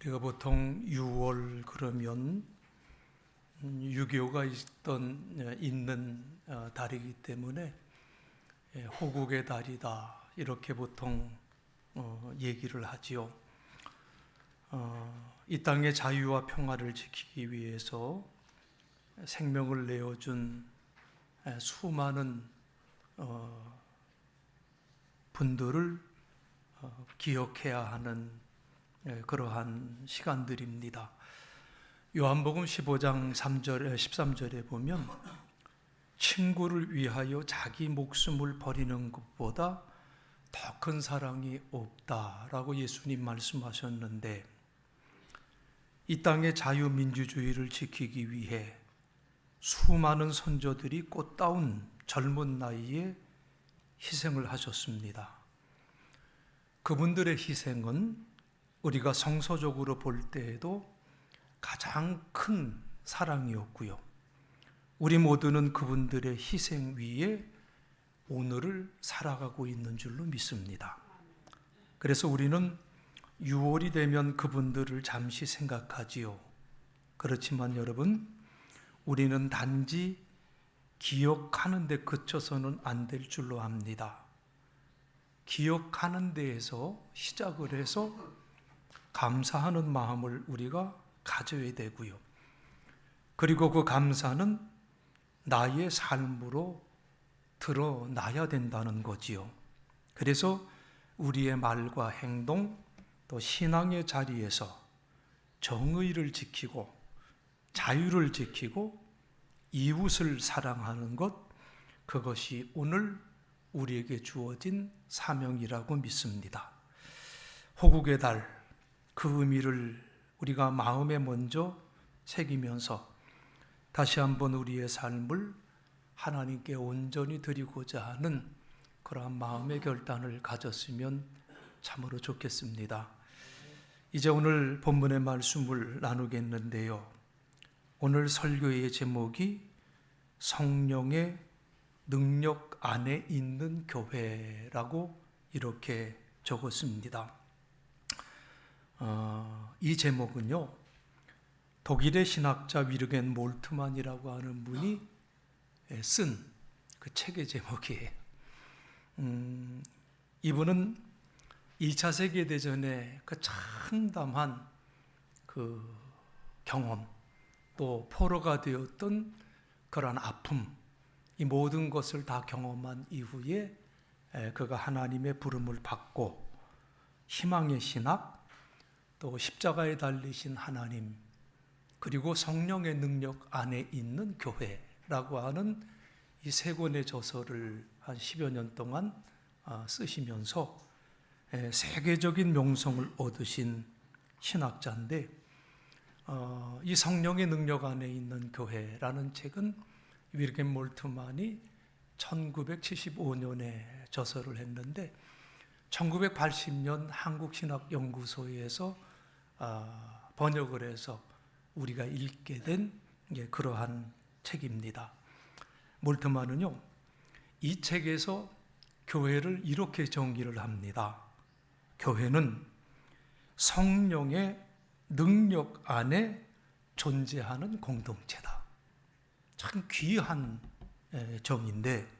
우리가 보통 6월 그러면 6.25가 있는 달이기 때문에 호국의 달이다 이렇게 보통 얘기를 하지요. 이 땅의 자유와 평화를 지키기 위해서 생명을 내어준 수많은 분들을 기억해야 하는 그러한 시간들입니다. 요한복음 15장 13절에 보면 친구를 위하여 자기 목숨을 버리는 것보다 더 큰 사랑이 없다라고 예수님 말씀하셨는데, 이 땅의 자유민주주의를 지키기 위해 수많은 선조들이 꽃다운 젊은 나이에 희생을 하셨습니다. 그분들의 희생은 우리가 성서적으로 볼 때에도 가장 큰 사랑이었고요. 우리 모두는 그분들의 희생 위에 오늘을 살아가고 있는 줄로 믿습니다. 그래서 우리는 6월이 되면 그분들을 잠시 생각하지요. 그렇지만 여러분, 우리는 단지 기억하는 데 그쳐서는 안 될 줄로 압니다. 기억하는 데에서 시작을 해서 감사하는 마음을 우리가 가져야 되고요. 그리고 그 감사는 나의 삶으로 드러나야 된다는 거지요. 그래서 우리의 말과 행동, 또 신앙의 자리에서 정의를 지키고 자유를 지키고 이웃을 사랑하는 것, 그것이 오늘 우리에게 주어진 사명이라고 믿습니다. 호국의 달, 그 의미를 우리가 마음에 먼저 새기면서 다시 한번 우리의 삶을 하나님께 온전히 드리고자 하는 그러한 마음의 결단을 가졌으면 참으로 좋겠습니다. 이제 오늘 본문의 말씀을 나누겠는데요. 오늘 설교의 제목이 성령의 능력 안에 있는 교회라고 이렇게 적었습니다. 이 제목은요, 독일의 신학자 위르겐 몰트만이라고 하는 분이 쓴 그 책의 제목이에요. 이분은 2차 세계대전의 그 참담한 그 경험, 또 포로가 되었던 그러한 아픔, 이 모든 것을 다 경험한 이후에 그가 하나님의 부름을 받고 희망의 신학, 또 십자가에 달리신 하나님, 그리고 성령의 능력 안에 있는 교회라고 하는 이 세 권의 저서를 한 10여 년 동안 쓰시면서 세계적인 명성을 얻으신 신학자인데, 이 성령의 능력 안에 있는 교회라는 책은 위르겐 몰트만이 1975년에 저서를 했는데 1980년 한국신학연구소에서 번역을 해서 우리가 읽게 된 그러한 책입니다. 몰트만은요, 이 책에서 교회를 이렇게 정의를 합니다. 교회는 성령의 능력 안에 존재하는 공동체다. 참 귀한 정의인데,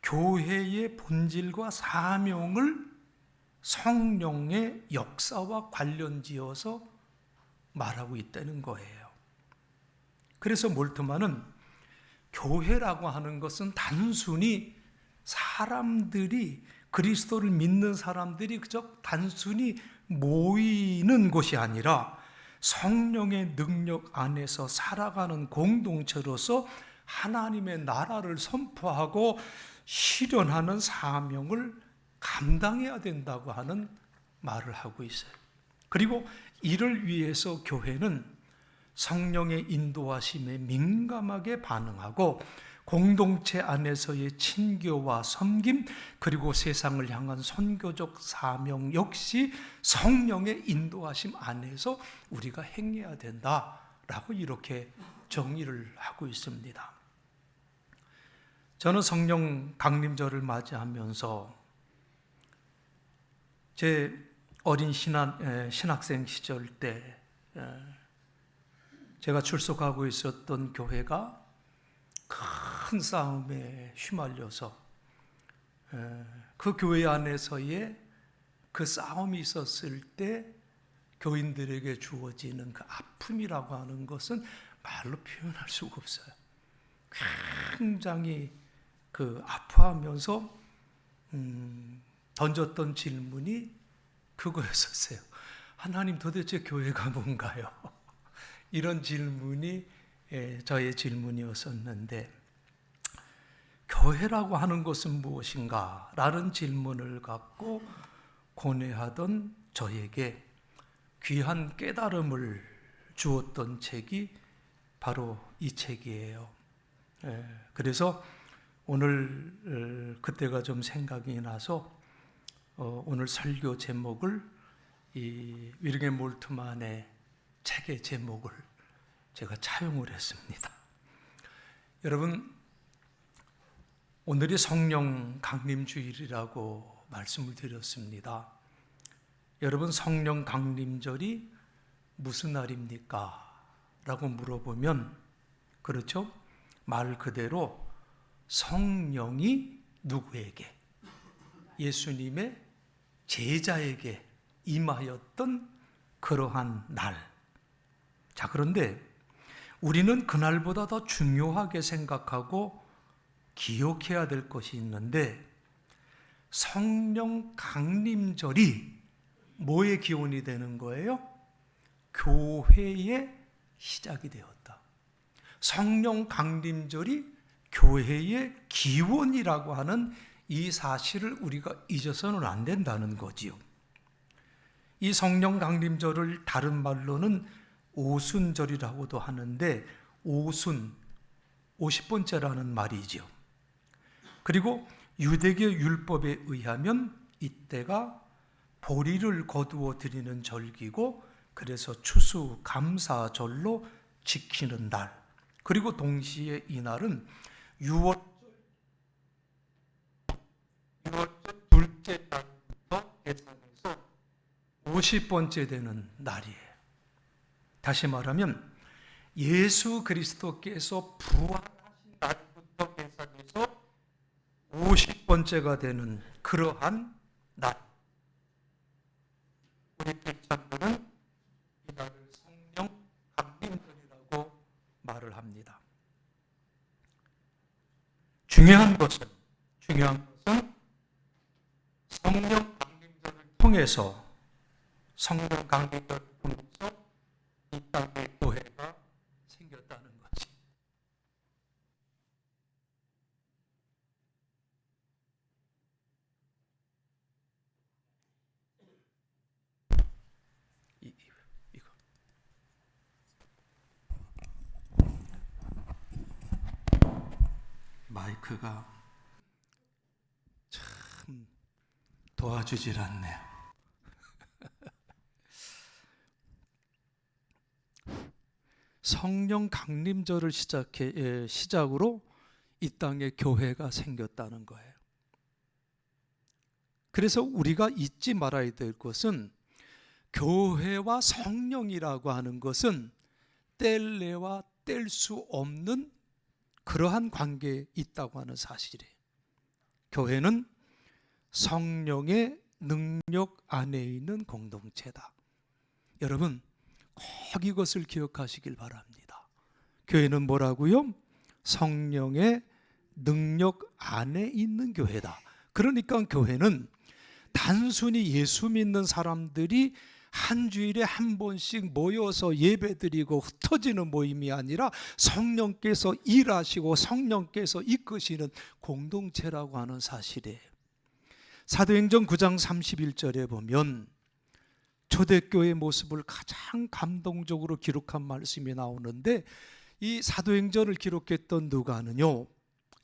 교회의 본질과 사명을 성령의 역사와 관련지어서 말하고 있다는 거예요. 그래서 몰트만은 교회라고 하는 것은 단순히 사람들이, 그리스도를 믿는 사람들이 그저 단순히 모이는 곳이 아니라 성령의 능력 안에서 살아가는 공동체로서 하나님의 나라를 선포하고 실현하는 사명을 감당해야 된다고 하는 말을 하고 있어요. 그리고 이를 위해서 교회는 성령의 인도하심에 민감하게 반응하고 공동체 안에서의 친교와 섬김, 그리고 세상을 향한 선교적 사명 역시 성령의 인도하심 안에서 우리가 행해야 된다라고 이렇게 정의를 하고 있습니다. 저는 성령 강림절을 맞이하면서 제 어린 신학생 시절 때 제가 출석하고 있었던 교회가 큰 싸움에 휘말려서 그 교회 안에서의 그 싸움이 있었을 때 교인들에게 주어지는 그 아픔이라고 하는 것은 말로 표현할 수가 없어요. 굉장히 아파하면서 던졌던 질문이 그거였었어요. 하나님, 도대체 교회가 뭔가요? 이런 질문이 저의 질문이었었는데, 교회라고 하는 것은 무엇인가? 라는 질문을 갖고 고뇌하던 저에게 귀한 깨달음을 주었던 책이 바로 이 책이에요. 그래서 오늘 그때가 좀 생각이 나서 오늘 설교 제목을 이 윌리엄 몰트만의 책의 제목을 제가 차용을 했습니다. 여러분, 오늘이 성령 강림주일이라고 말씀을 드렸습니다. 여러분, 성령 강림절이 무슨 날입니까? 라고 물어보면, 그렇죠? 말 그대로 성령이 누구에게? 예수님의 제자에게 임하였던 그러한 날. 자, 그런데 우리는 그날보다 더 중요하게 생각하고 기억해야 될 것이 있는데, 성령 강림절이 뭐의 기원이 되는 거예요? 교회의 시작이 되었다. 성령 강림절이 교회의 기원이라고 하는 이 사실을 우리가 잊어서는 안 된다는 거지요. 이 성령 강림절을 다른 말로는 오순절이라고도 하는데, 오순 50번째라는 말이지요. 그리고 유대교 율법에 의하면 이때가 보리를 거두어 드리는 절기고, 그래서 추수감사절로 지키는 날, 그리고 동시에 이 날은 6월절 둘째 날부터 계산해서 50번째 되는 날이에요. 다시 말하면 예수 그리스도께서 부활하신 날부터 계산해서 50번째가 되는 그러한 날. 우리 크리스천들은 이 날을 성령 강림절이라고 말을 합니다. 중요한 것은 성령 강림절을 통해서 이 땅에 교회가 생겼다는 거지. 이거. 마이크가 참 도와주질 않네요. 성령 강림절을 시작으로 이 땅에 교회가 생겼다는 거예요. 그래서 우리가 잊지 말아야 될 것은, 교회와 성령이라고 하는 것은 뗄래와 뗄 수 없는 그러한 관계에 있다고 하는 사실이에요. 교회는 성령의 능력 안에 있는 공동체다. 여러분, 꼭 이것을 기억하시길 바랍니다. 교회는 뭐라고요? 성령의 능력 안에 있는 교회다. 그러니까 교회는 단순히 예수 믿는 사람들이 한 주일에 한 번씩 모여서 예배드리고 흩어지는 모임이 아니라 성령께서 일하시고 성령께서 이끄시는 공동체라고 하는 사실이에요. 사도행전 9장 31절에 보면 초대교회의 모습을 가장 감동적으로 기록한 말씀이 나오는데, 이 사도행전을 기록했던 누가는요,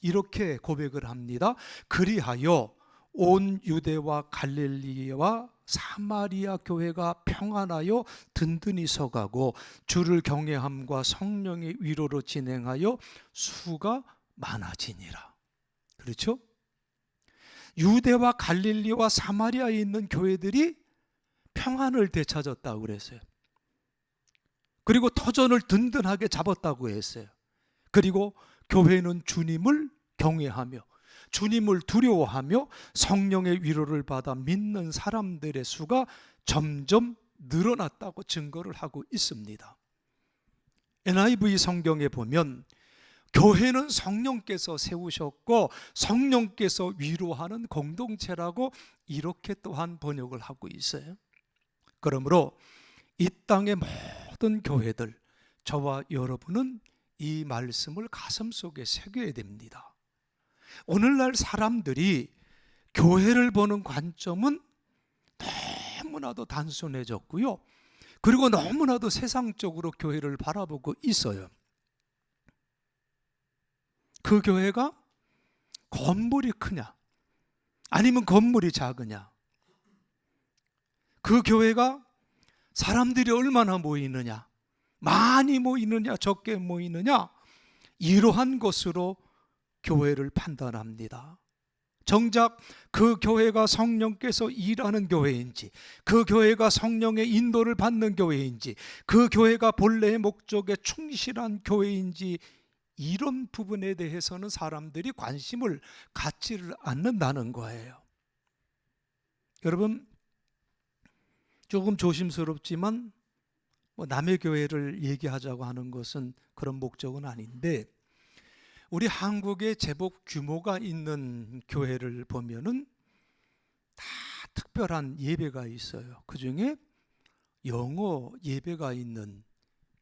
이렇게 고백을 합니다. 그리하여 온 유대와 갈릴리와 사마리아 교회가 평안하여 든든히 서가고 주를 경외함과 성령의 위로로 진행하여 수가 많아지니라. 그렇죠? 유대와 갈릴리와 사마리아에 있는 교회들이 평안을 되찾았다고 그랬어요. 그리고 터전을 든든하게 잡았다고 했어요. 그리고 교회는 주님을 경외하며 주님을 두려워하며 성령의 위로를 받아 믿는 사람들의 수가 점점 늘어났다고 증거를 하고 있습니다. NIV 성경에 보면 교회는 성령께서 세우셨고 성령께서 위로하는 공동체라고 이렇게 또한 번역을 하고 있어요. 그러므로 이 땅의 모든 교회들, 저와 여러분은 이 말씀을 가슴속에 새겨야 됩니다. 오늘날 사람들이 교회를 보는 관점은 너무나도 단순해졌고요. 그리고 너무나도 세상적으로 교회를 바라보고 있어요. 그 교회가 건물이 크냐, 아니면 건물이 작으냐, 그 교회가 사람들이 얼마나 모이느냐, 많이 모이느냐, 적게 모이느냐, 이러한 것으로 교회를 판단합니다. 정작 그 교회가 성령께서 일하는 교회인지, 그 교회가 성령의 인도를 받는 교회인지, 그 교회가 본래의 목적에 충실한 교회인지, 이런 부분에 대해서는 사람들이 관심을 갖지를 않는다는 거예요. 여러분, 조금 조심스럽지만 남의 교회를 얘기하자고 하는 것은 그런 목적은 아닌데, 우리 한국에 제법 규모가 있는 교회를 보면은 다 특별한 예배가 있어요. 그 중에 영어 예배가 있는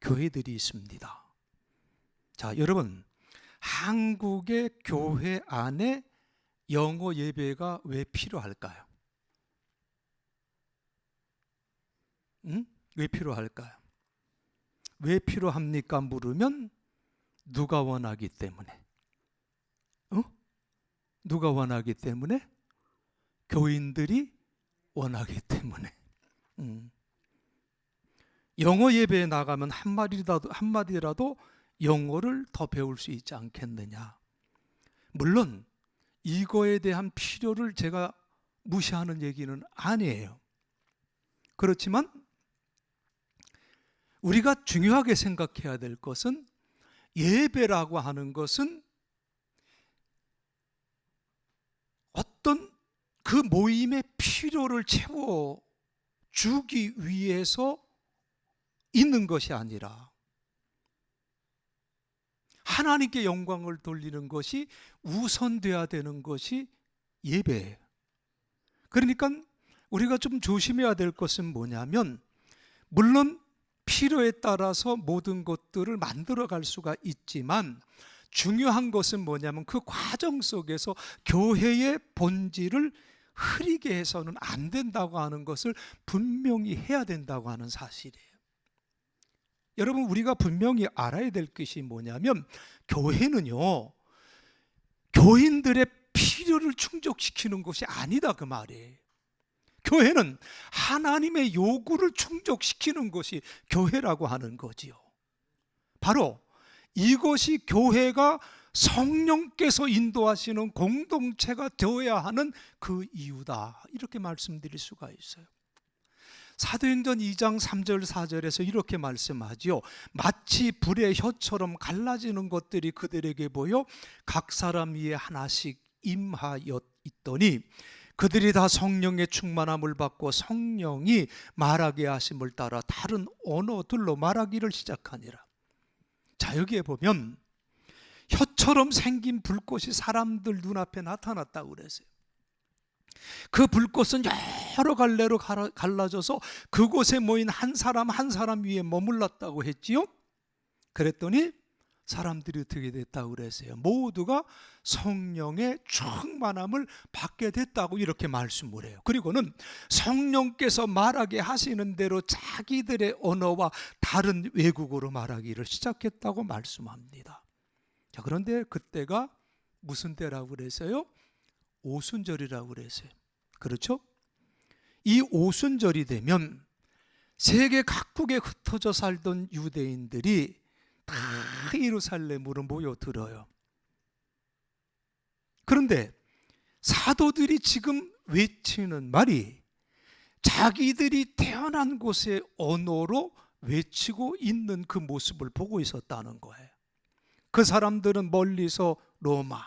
교회들이 있습니다. 자, 여러분, 한국의 교회 안에 영어 예배가 왜 필요할까요? 왜 필요할까요? 왜 필요합니까? 물으면 누가 원하기 때문에. 누가 원하기 때문에? 교인들이 원하기 때문에. 영어 예배에 나가면 한마디라도 영어를 더 배울 수 있지 않겠느냐. 물론 이거에 대한 필요를 제가 무시하는 얘기는 아니에요. 그렇지만 우리가 중요하게 생각해야 될 것은, 예배라고 하는 것은 어떤 그 모임의 필요를 채워주기 위해서 있는 것이 아니라 하나님께 영광을 돌리는 것이 우선돼야 되는 것이 예배예요. 그러니까 우리가 좀 조심해야 될 것은 뭐냐면, 물론 필요에 따라서 모든 것들을 만들어갈 수가 있지만 중요한 것은 뭐냐면 그 과정 속에서 교회의 본질을 흐리게 해서는 안 된다고 하는 것을 분명히 해야 된다고 하는 사실이에요. 여러분, 우리가 분명히 알아야 될 것이 뭐냐면, 교회는요, 교인들의 필요를 충족시키는 것이 아니다, 그 말이에요. 교회는 하나님의 요구를 충족시키는 것이 교회라고 하는 거지요. 바로 이것이 교회가 성령께서 인도하시는 공동체가 되어야 하는 그 이유다, 이렇게 말씀드릴 수가 있어요. 사도행전 2장 3절 4절에서 이렇게 말씀하지요. 마치 불의 혀처럼 갈라지는 것들이 그들에게 보여 각 사람 위에 하나씩 임하여 있더니 그들이 다 성령의 충만함을 받고 성령이 말하게 하심을 따라 다른 언어들로 말하기를 시작하니라. 자, 여기에 보면 혀처럼 생긴 불꽃이 사람들 눈앞에 나타났다고 그랬어요. 그 불꽃은 여러 갈래로 갈라져서 그곳에 모인 한 사람 한 사람 위에 머물렀다고 했지요. 그랬더니 사람들이 어떻게 됐다고 그랬어요? 모두가 성령의 충만함을 받게 됐다고 이렇게 말씀을 해요. 그리고는 성령께서 말하게 하시는 대로 자기들의 언어와 다른 외국어로 말하기를 시작했다고 말씀합니다. 자, 그런데 그때가 무슨 때라고 그랬어요? 오순절이라고 그랬어요. 그렇죠? 이 오순절이 되면 세계 각국에 흩어져 살던 유대인들이 다 예루살렘으로 모여들어요. 그런데 사도들이 지금 외치는 말이 자기들이 태어난 곳의 언어로 외치고 있는 그 모습을 보고 있었다는 거예요. 그 사람들은 멀리서 로마,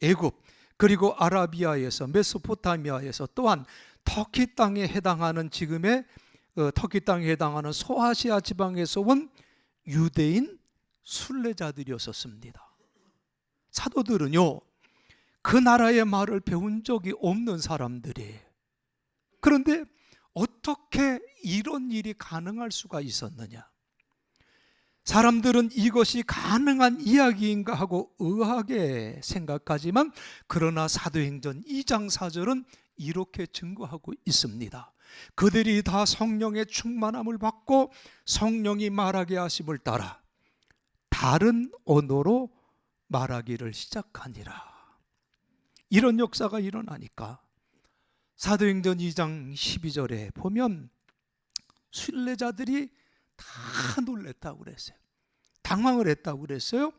애굽, 그리고 아라비아에서, 메소포타미아에서, 또한 터키 땅에 해당하는 지금의 터키 땅에 해당하는 소아시아 지방에서 온 유대인 순례자들이었습니다. 사도들은요, 그 나라의 말을 배운 적이 없는 사람들이에요. 그런데 어떻게 이런 일이 가능할 수가 있었느냐? 사람들은 이것이 가능한 이야기인가 하고 의아하게 생각하지만, 그러나 사도행전 2장 4절은 이렇게 증거하고 있습니다. 그들이 다 성령의 충만함을 받고 성령이 말하게 하심을 따라 다른 언어로 말하기를 시작하니라. 이런 역사가 일어나니까 사도행전 2장 12절에 보면 순례자들이 다 놀랬다고 그랬어요. 당황을 했다고 그랬어요.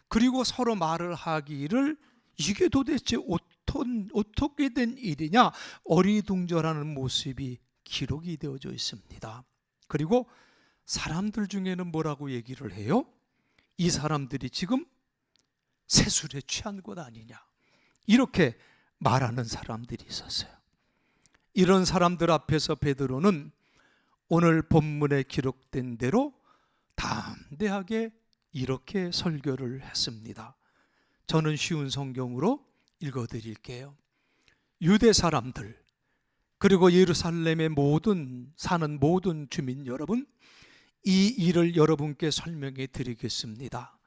그리고 서로 말을 하기를 이게 도대체 어떻게 된 일이냐, 어리둥절하는 모습이 기록이 되어져 있습니다. 그리고 사람들 중에는 뭐라고 얘기를 해요? 이 사람들이 지금 세술에 취한 것 아니냐, 이렇게 말하는 사람들이 있었어요. 이런 사람들 앞에서 베드로는 오늘 본문에 기록된 대로 담대하게 이렇게 설교를 했습니다. 저는 쉬운 성경으로 읽어드릴게요. 유대 사람들, 그리고 예루살렘의 사는 모든 주민 여러분, 이 일을 여러분께 설명해 드리겠습니다.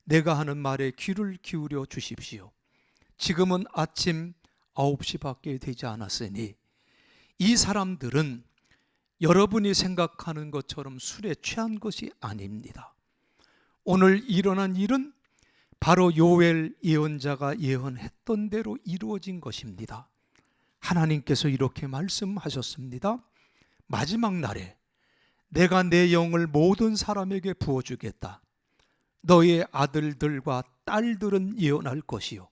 내가 하는 말에 귀를 기울여 주십시오. 지금은 아침 9시밖에 되지 않았으니 이 사람들은 여러분이 생각하는 것처럼 술에 취한 것이 아닙니다. 오늘 일어난 일은 바로 요엘 예언자가 예언했던 대로 이루어진 것입니다. 하나님께서 이렇게 말씀하셨습니다. 마지막 날에 내가 내 영을 모든 사람에게 부어주겠다. 너희의 아들들과 딸들은 예언할 것이요,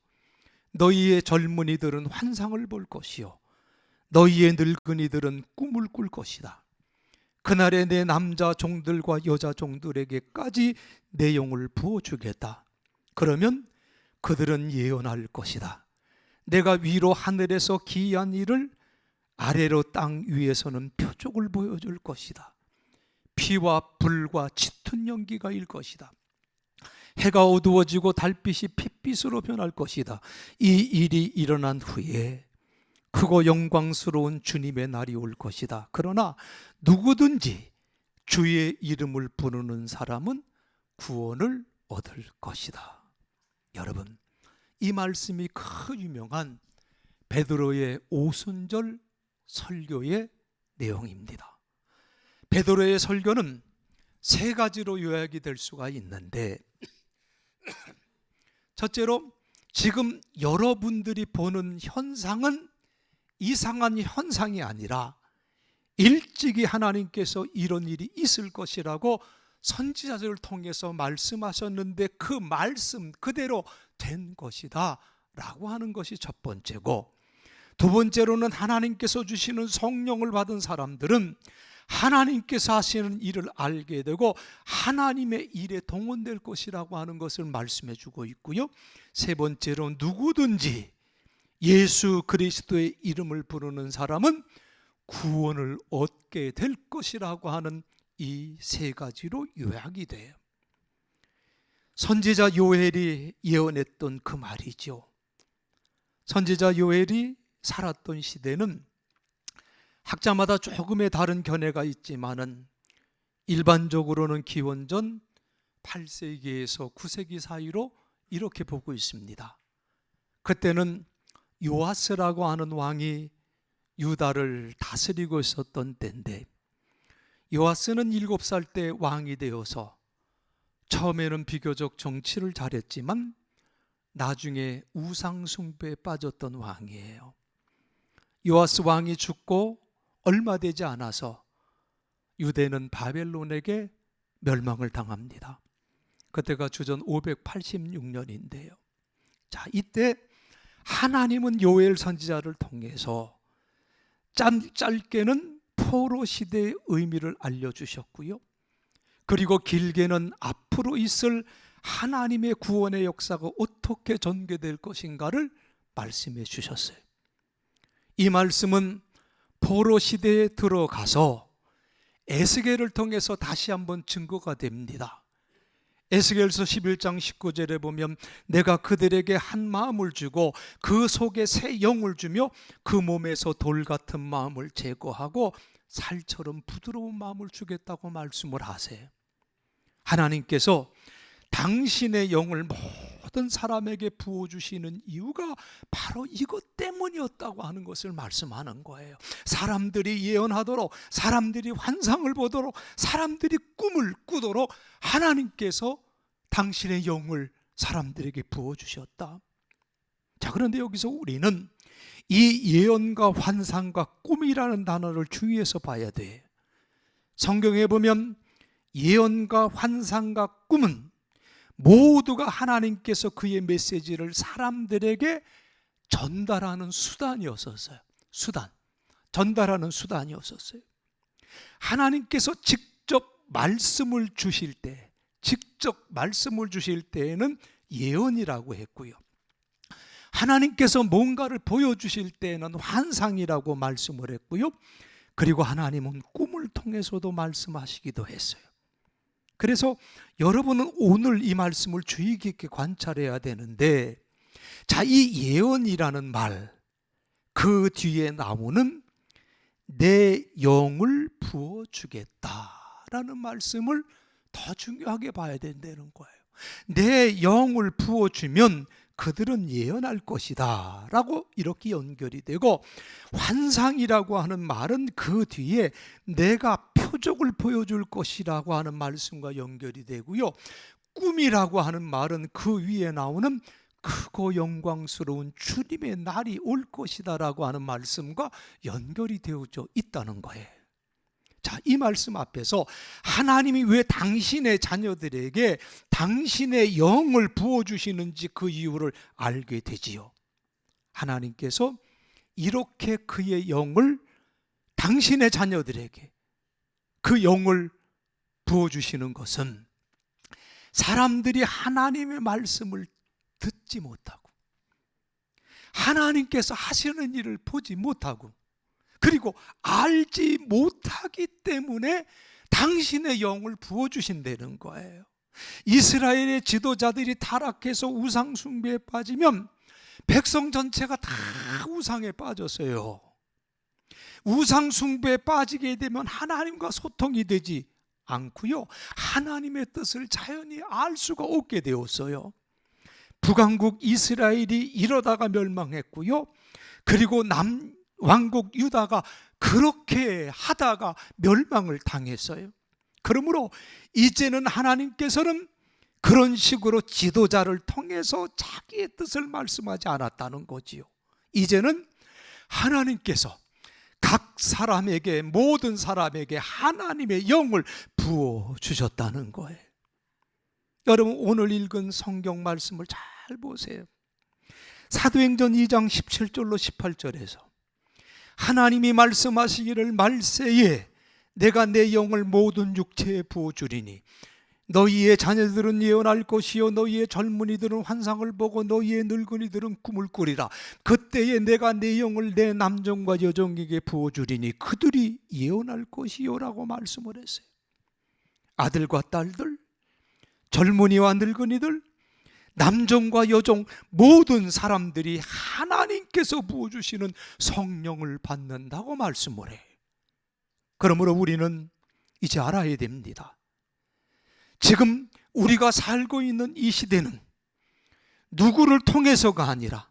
너희의 젊은이들은 환상을 볼 것이요, 너희의 늙은이들은 꿈을 꿀 것이다. 그날에 내 남자 종들과 여자 종들에게까지 내 영을 부어주겠다. 그러면 그들은 예언할 것이다. 내가 위로 하늘에서 기이한 일을, 아래로 땅 위에서는 표적을 보여줄 것이다. 피와 불과 짙은 연기가 일 것이다. 해가 어두워지고 달빛이 핏빛으로 변할 것이다. 이 일이 일어난 후에 크고 영광스러운 주님의 날이 올 것이다. 그러나 누구든지 주의 이름을 부르는 사람은 구원을 얻을 것이다. 여러분, 이 말씀이 그 유명한 베드로의 오순절 설교의 내용입니다. 베드로의 설교는 세 가지로 요약이 될 수가 있는데, 첫째로 지금 여러분들이 보는 현상은 이상한 현상이 아니라 일찍이 하나님께서 이런 일이 있을 것이라고 선지자들을 통해서 말씀하셨는데 그 말씀 그대로 된 것이다 라고 하는 것이 첫 번째고, 두 번째로는 하나님께서 주시는 성령을 받은 사람들은 하나님께서 하시는 일을 알게 되고 하나님의 일에 동원될 것이라고 하는 것을 말씀해 주고 있고요. 세 번째로 누구든지 예수 그리스도의 이름을 부르는 사람은 구원을 얻게 될 것이라고 하는 이 세 가지로 요약이 돼요. 선지자 요엘이 예언했던 그 말이죠. 선지자 요엘이 살았던 시대는 학자마다 조금의 다른 견해가 있지만은 일반적으로는 기원전 8세기에서 9세기 사이로 이렇게 보고 있습니다. 그때는 요아스라고 하는 왕이 유다를 다스리고 있었던 때인데, 요아스는 7살 때 왕이 되어서 처음에는 비교적 정치를 잘했지만 나중에 우상 숭배에 빠졌던 왕이에요. 요아스 왕이 죽고 얼마 되지 않아서 유대는 바벨론에게 멸망을 당합니다. 그때가 주전 586년인데요. 자, 이때 하나님은 요엘 선지자를 통해서 짧게는 포로 시대의 의미를 알려주셨고요. 그리고 길게는 앞으로 있을 하나님의 구원의 역사가 어떻게 전개될 것인가를 말씀해 주셨어요. 이 말씀은 포로 시대에 들어가서 에스겔을 통해서 다시 한번 증거가 됩니다. 에스겔서 11장 19절에 보면 내가 그들에게 한 마음을 주고 그 속에 새 영을 주며 그 몸에서 돌 같은 마음을 제거하고 살처럼 부드러운 마음을 주겠다고 말씀을 하세요. 하나님께서 당신의 영을 모든 사람에게 부어주시는 이유가 바로 이것 때문이었다고 하는 것을 말씀하는 거예요. 사람들이 예언하도록, 사람들이 환상을 보도록, 사람들이 꿈을 꾸도록 하나님께서 당신의 영을 사람들에게 부어주셨다. 자, 그런데 여기서 우리는 이 예언과 환상과 꿈이라는 단어를 주의해서 봐야 돼. 성경에 보면 예언과 환상과 꿈은 모두가 하나님께서 그의 메시지를 사람들에게 전달하는 수단이었었어요. 전달하는 수단이었었어요. 하나님께서 직접 말씀을 주실 때에는 예언이라고 했고요. 하나님께서 뭔가를 보여주실 때에는 환상이라고 말씀을 했고요. 그리고 하나님은 꿈을 통해서도 말씀하시기도 했어요. 그래서 여러분은 오늘 이 말씀을 주의 깊게 관찰해야 되는데, 자, 이 예언이라는 말, 그 뒤에 나오는 내 영을 부어주겠다라는 말씀을 더 중요하게 봐야 된다는 거예요. 내 영을 부어주면 그들은 예언할 것이다 라고 이렇게 연결이 되고, 환상이라고 하는 말은 그 뒤에 내가 표적을 보여줄 것이라고 하는 말씀과 연결이 되고요, 꿈이라고 하는 말은 그 위에 나오는 크고 영광스러운 주님의 날이 올 것이다 라고 하는 말씀과 연결이 되어져 있다는 거예요. 자, 이 말씀 앞에서 하나님이 왜 당신의 자녀들에게 당신의 영을 부어주시는지 그 이유를 알게 되지요. 하나님께서 이렇게 그의 영을 당신의 자녀들에게 그 영을 부어주시는 것은 사람들이 하나님의 말씀을 듣지 못하고 하나님께서 하시는 일을 보지 못하고 그리고 알지 못하기 때문에 당신의 영을 부어주신다는 거예요. 이스라엘의 지도자들이 타락해서 우상 숭배에 빠지면 백성 전체가 다 우상에 빠졌어요. 우상 숭배에 빠지게 되면 하나님과 소통이 되지 않고요, 하나님의 뜻을 자연히 알 수가 없게 되었어요. 북왕국 이스라엘이 이러다가 멸망했고요, 그리고 남왕국 유다가 그렇게 하다가 멸망을 당했어요. 그러므로 이제는 하나님께서는 그런 식으로 지도자를 통해서 자기의 뜻을 말씀하지 않았다는 거지요. 이제는 하나님께서 각 사람에게, 모든 사람에게 하나님의 영을 부어주셨다는 거예요. 여러분, 오늘 읽은 성경 말씀을 잘 보세요. 사도행전 2장 17절로 18절에서 하나님이 말씀하시기를 말세에 내가 내 영을 모든 육체에 부어주리니 너희의 자녀들은 예언할 것이요 너희의 젊은이들은 환상을 보고 너희의 늙은이들은 꿈을 꾸리라. 그때에 내가 내 영을 내 남종과 여종에게 부어주리니 그들이 예언할 것이요 라고 말씀을 했어요. 아들과 딸들, 젊은이와 늙은이들, 남종과 여종, 모든 사람들이 하나님께서 부어주시는 성령을 받는다고 말씀을 해요. 그러므로 우리는 이제 알아야 됩니다. 지금 우리가 살고 있는 이 시대는 누구를 통해서가 아니라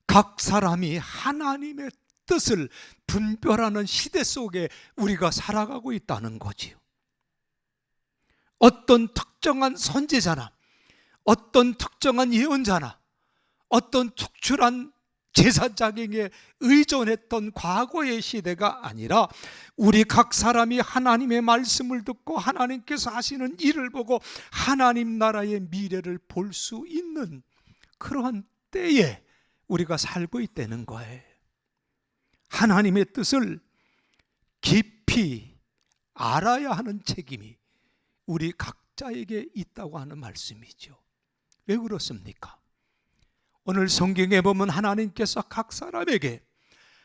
각 사람이 하나님의 뜻을 분별하는 시대 속에 우리가 살아가고 있다는 거지요. 어떤 특정한 선지자나 어떤 특정한 예언자나 어떤 특출한 제사장에게 의존했던 과거의 시대가 아니라 우리 각 사람이 하나님의 말씀을 듣고 하나님께서 하시는 일을 보고 하나님 나라의 미래를 볼 수 있는 그러한 때에 우리가 살고 있다는 거예요. 하나님의 뜻을 깊이 알아야 하는 책임이 우리 각자에게 있다고 하는 말씀이죠. 왜 그렇습니까? 오늘 성경에 보면 하나님께서 각 사람에게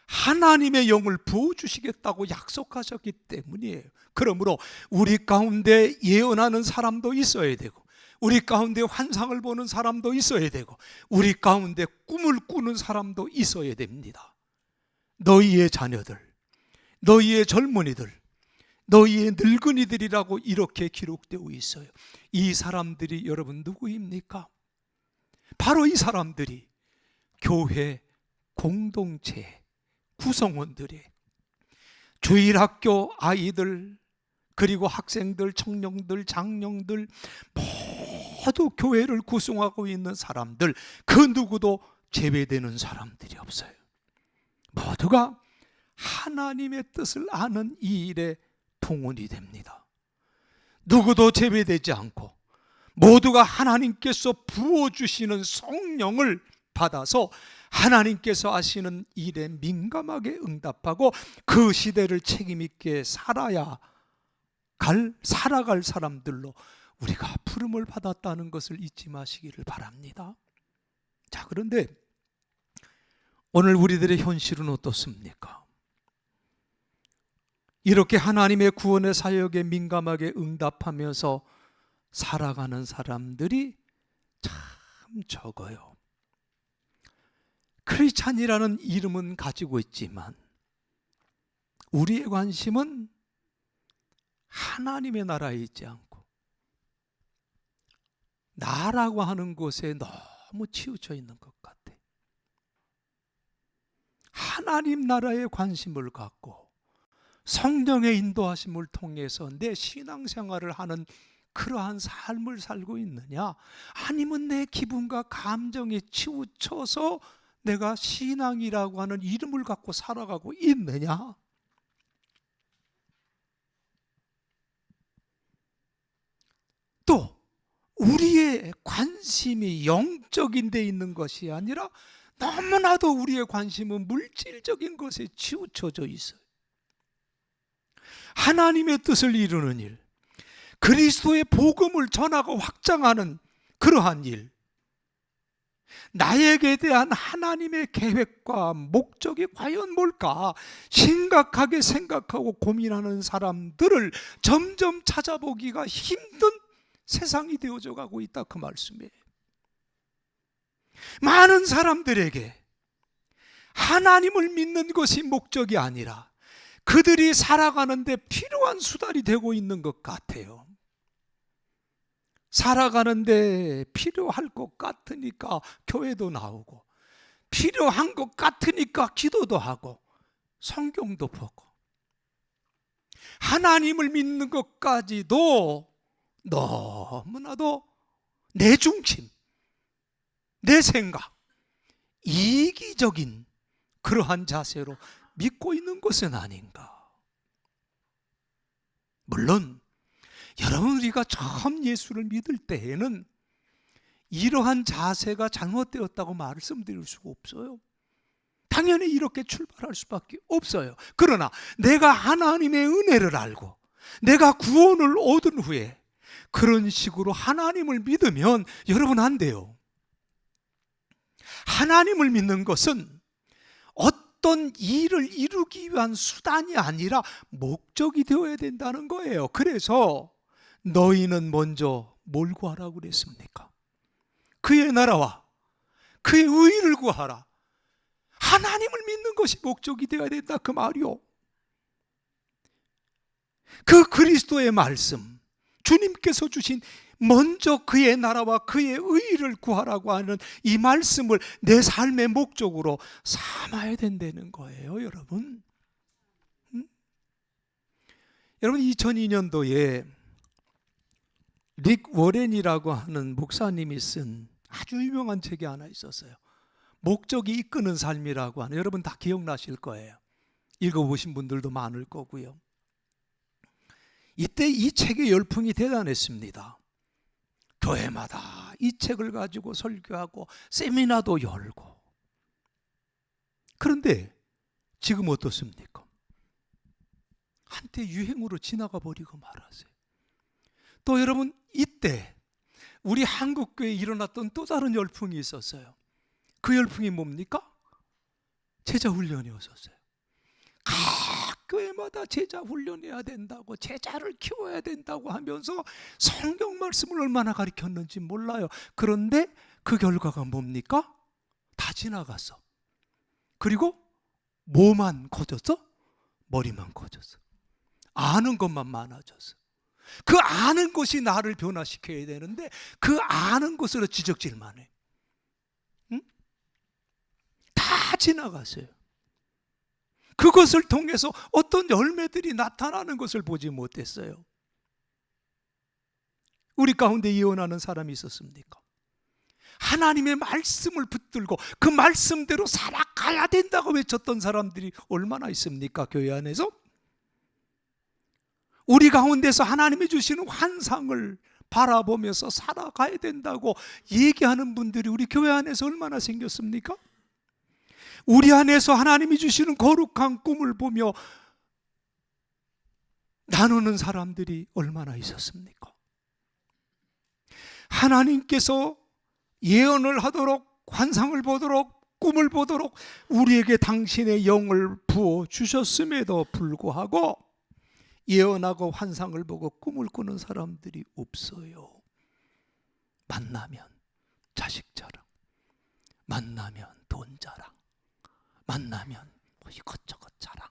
하나님의 영을 부어주시겠다고 약속하셨기 때문이에요. 그러므로 우리 가운데 예언하는 사람도 있어야 되고, 우리 가운데 환상을 보는 사람도 있어야 되고, 우리 가운데 꿈을 꾸는 사람도 있어야 됩니다. 너희의 자녀들, 너희의 젊은이들, 너희의 늙은이들이라고 이렇게 기록되어 있어요. 이 사람들이 여러분 누구입니까? 바로 이 사람들이 교회 공동체 구성원들이, 주일학교 아이들, 그리고 학생들, 청년들, 장년들 모두 교회를 구성하고 있는 사람들, 그 누구도 제외되는 사람들이 없어요. 모두가 하나님의 뜻을 아는 이 일에 동원이 됩니다. 누구도 제외되지 않고 모두가 하나님께서 부어주시는 성령을 받아서 하나님께서 하시는 일에 민감하게 응답하고 그 시대를 책임있게 살아갈 사람들로 우리가 부름을 받았다는 것을 잊지 마시기를 바랍니다. 자, 그런데 오늘 우리들의 현실은 어떻습니까? 이렇게 하나님의 구원의 사역에 민감하게 응답하면서 살아가는 사람들이 참 적어요. 크리스찬이라는 이름은 가지고 있지만 우리의 관심은 하나님의 나라에 있지 않고 나라고 하는 곳에 너무 치우쳐 있는 것 같아. 하나님 나라에 관심을 갖고 성령의 인도하심을 통해서 내 신앙생활을 하는 그러한 삶을 살고 있느냐, 아니면 내 기분과 감정에 치우쳐서 내가 신앙이라고 하는 이름을 갖고 살아가고 있느냐? 또 우리의 관심이 영적인 데 있는 것이 아니라 너무나도 우리의 관심은 물질적인 것에 치우쳐져 있어요. 하나님의 뜻을 이루는 일, 그리스도의 복음을 전하고 확장하는 그러한 일, 나에게 대한 하나님의 계획과 목적이 과연 뭘까 심각하게 생각하고 고민하는 사람들을 점점 찾아보기가 힘든 세상이 되어져 가고 있다, 그 말씀이에요. 많은 사람들에게 하나님을 믿는 것이 목적이 아니라 그들이 살아가는데 필요한 수단이 되고 있는 것 같아요. 살아가는데 필요할 것 같으니까 교회도 나오고, 필요한 것 같으니까 기도도 하고 성경도 보고, 하나님을 믿는 것까지도 너무나도 내 중심, 내 생각, 이기적인 그러한 자세로 믿고 있는 것은 아닌가. 물론 여러분, 우리가 처음 예수를 믿을 때에는 이러한 자세가 잘못되었다고 말씀드릴 수가 없어요. 당연히 이렇게 출발할 수밖에 없어요. 그러나 내가 하나님의 은혜를 알고 내가 구원을 얻은 후에 그런 식으로 하나님을 믿으면 여러분 안 돼요. 하나님을 믿는 것은 어떤 일을 이루기 위한 수단이 아니라 목적이 되어야 된다는 거예요. 그래서 너희는 먼저 뭘 구하라고 그랬습니까? 그의 나라와 그의 의를 구하라. 하나님을 믿는 것이 목적이 되어야 된다, 그 말이요. 그 그리스도의 말씀, 주님께서 주신 먼저 그의 나라와 그의 의를 구하라고 하는 이 말씀을 내 삶의 목적으로 삼아야 된다는 거예요, 여러분. 여러분, 2002년도에 릭 워렌이라고 하는 목사님이 쓴 아주 유명한 책이 하나 있었어요. 목적이 이끄는 삶이라고 하는, 여러분 다 기억나실 거예요. 읽어보신 분들도 많을 거고요. 이때 이 책의 열풍이 대단했습니다. 교회마다 이 책을 가지고 설교하고 세미나도 열고, 그런데 지금 어떻습니까? 한때 유행으로 지나가 버리고 말았어요. 또 여러분, 이때 우리 한국교회에 일어났던 또 다른 열풍이 있었어요. 그 열풍이 뭡니까? 제자 훈련이었었어요. 각 교회마다 제자 훈련해야 된다고, 제자를 키워야 된다고 하면서 성경 말씀을 얼마나 가르쳤는지 몰라요. 그런데 그 결과가 뭡니까? 다 지나갔어. 그리고 뭐만 커졌어? 머리만 커졌어. 아는 것만 많아졌어. 그 아는 것이 나를 변화시켜야 되는데 그 아는 것으로 지적질만 해. 응? 다 지나갔어요. 그것을 통해서 어떤 열매들이 나타나는 것을 보지 못했어요. 우리 가운데 예언하는 사람이 있었습니까? 하나님의 말씀을 붙들고 그 말씀대로 살아가야 된다고 외쳤던 사람들이 얼마나 있습니까? 교회 안에서? 우리 가운데서 하나님이 주시는 환상을 바라보면서 살아가야 된다고 얘기하는 분들이 우리 교회 안에서 얼마나 생겼습니까? 우리 안에서 하나님이 주시는 거룩한 꿈을 보며 나누는 사람들이 얼마나 있었습니까? 하나님께서 예언을 하도록, 환상을 보도록, 꿈을 보도록 우리에게 당신의 영을 부어 주셨음에도 불구하고 예언하고 환상을 보고 꿈을 꾸는 사람들이 없어요. 만나면 자식 자랑, 만나면 돈 자랑, 만나면 뭐 이것저것 자랑.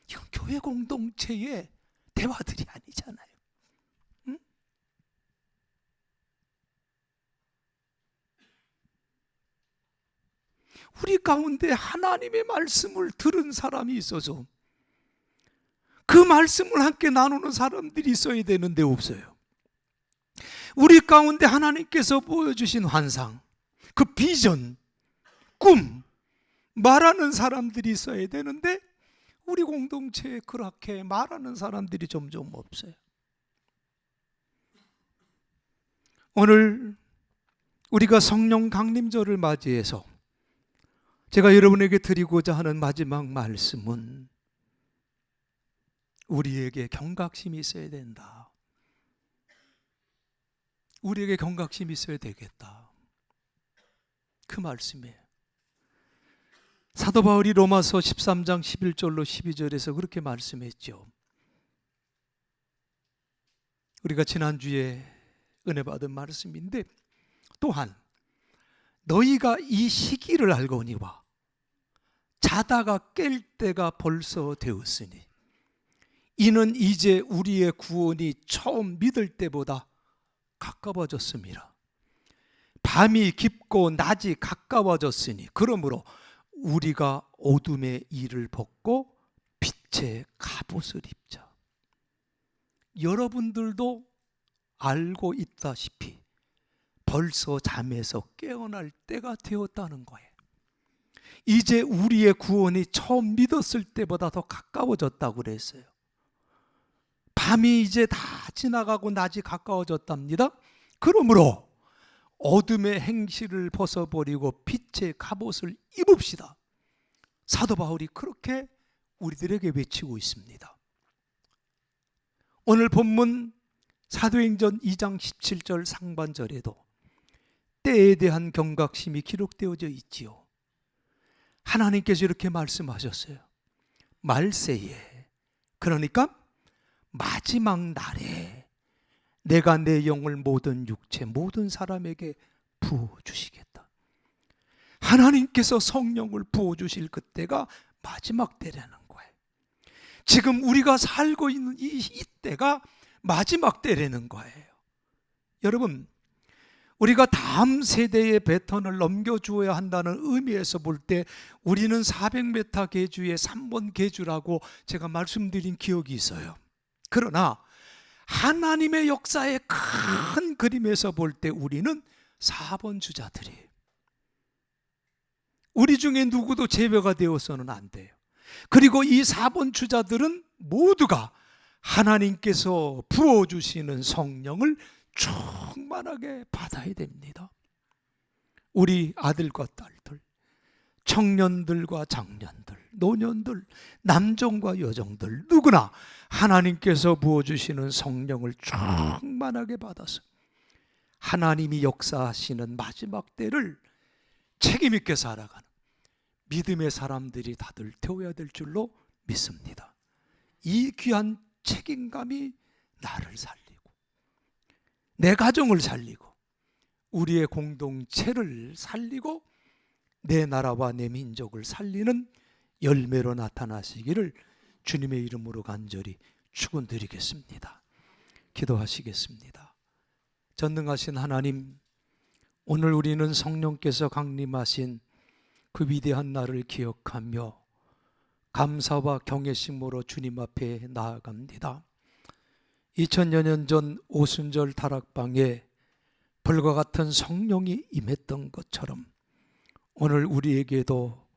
이건 교회 공동체의 대화들이 아니잖아요. 응? 우리 가운데 하나님의 말씀을 들은 사람이 있어서 그 말씀을 함께 나누는 사람들이 있어야 되는데 없어요. 우리 가운데 하나님께서 보여주신 환상, 그 비전, 꿈 말하는 사람들이 있어야 되는데 우리 공동체에 그렇게 말하는 사람들이 점점 없어요. 오늘 우리가 성령 강림절을 맞이해서 제가 여러분에게 드리고자 하는 마지막 말씀은 우리에게 경각심이 있어야 된다. 우리에게 경각심이 있어야 되겠다. 그 말씀이에요. 사도 바울이 로마서 13장 11절로 12절에서 그렇게 말씀했죠. 우리가 지난주에 은혜 받은 말씀인데, 또한 너희가 이 시기를 알거니와 자다가 깰 때가 벌써 되었으니 이는 이제 우리의 구원이 처음 믿을 때보다 가까워졌습니다. 밤이 깊고 낮이 가까워졌으니 그러므로 우리가 어둠의 일을 벗고 빛의 갑옷을 입자. 여러분들도 알고 있다시피 벌써 잠에서 깨어날 때가 되었다는 거예요. 이제 우리의 구원이 처음 믿었을 때보다 더 가까워졌다고 그랬어요. 밤이 이제 다 지나가고 낮이 가까워졌답니다. 그러므로 어둠의 행실을 벗어버리고 빛의 갑옷을 입읍시다. 사도 바울이 그렇게 우리들에게 외치고 있습니다. 오늘 본문 사도행전 2장 17절 상반절에도 때에 대한 경각심이 기록되어져 있지요. 하나님께서 이렇게 말씀하셨어요. 말세에, 그러니까 마지막 날에 내가 내 영을 모든 육체, 모든 사람에게 부어주시겠다. 하나님께서 성령을 부어주실 그때가 마지막 때라는 거예요. 지금 우리가 살고 있는 이때가 마지막 때라는 거예요. 여러분, 우리가 다음 세대의 배턴을 넘겨주어야 한다는 의미에서 볼 때 우리는 400m 계주의 3번 계주라고 제가 말씀드린 기억이 있어요. 그러나 하나님의 역사의 큰 그림에서 볼 때 우리는 4번 주자들이에요. 우리 중에 누구도 제외가 되어서는 안 돼요. 그리고 이 4번 주자들은 모두가 하나님께서 부어주시는 성령을 충만하게 받아야 됩니다. 우리 아들과 딸들 청년들과 장년들, 노년들, 남종과 여종들 누구나 하나님께서 부어주시는 성령을 충만하게 받아서 하나님이 역사하시는 마지막 때를 책임있게 살아가는 믿음의 사람들이 다들 되어야 될 줄로 믿습니다. 이 귀한 책임감이 나를 살리고 내 가정을 살리고 우리의 공동체를 살리고 내 나라와 내 민족을 살리는 열매로 나타나시기를 주님의 이름으로 간절히 축원드리겠습니다. 기도하시겠습니다. 전능하신 하나님, 오늘 우리는 성령께서 강림하신 그 위대한 날을 기억하며 감사와 경외심으로 주님 앞에 나아갑니다. 2000여 년 전 오순절 다락방에 불과 같은 성령이 임했던 것처럼 오늘 우리에게도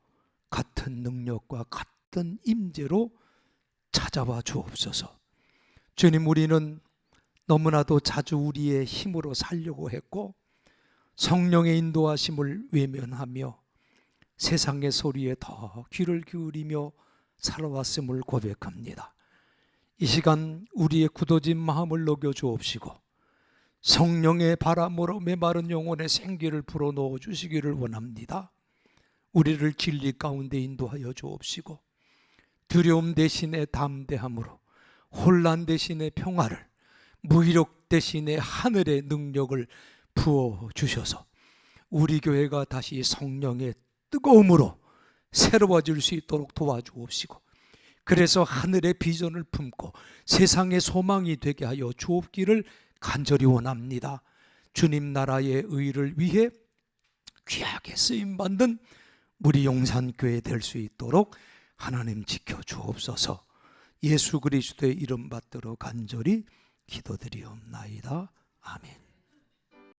같은 능력과 같은 임재로 찾아와 주옵소서. 주님, 우리는 너무나도 자주 우리의 힘으로 살려고 했고 성령의 인도하심을 외면하며 세상의 소리에 더 귀를 기울이며 살아왔음을 고백합니다. 이 시간 우리의 굳어진 마음을 녹여 주옵시고 성령의 바람으로 메마른 영혼의 생기를 불어넣어 주시기를 원합니다. 우리를 진리 가운데 인도하여 주옵시고 두려움 대신에 담대함으로, 혼란 대신에 평화를, 무기력 대신에 하늘의 능력을 부어 주셔서 우리 교회가 다시 성령의 뜨거움으로 새로워질 수 있도록 도와주옵시고, 그래서 하늘의 비전을 품고 세상의 소망이 되게 하여 주옵기를 간절히 원합니다. 주님 나라의 의를 위해 귀하게 쓰임받는 우리 용산교회 될 수 있도록 하나님 지켜 주옵소서. 예수 그리스도의 이름 받들어 간절히 기도드리옵나이다. 아멘.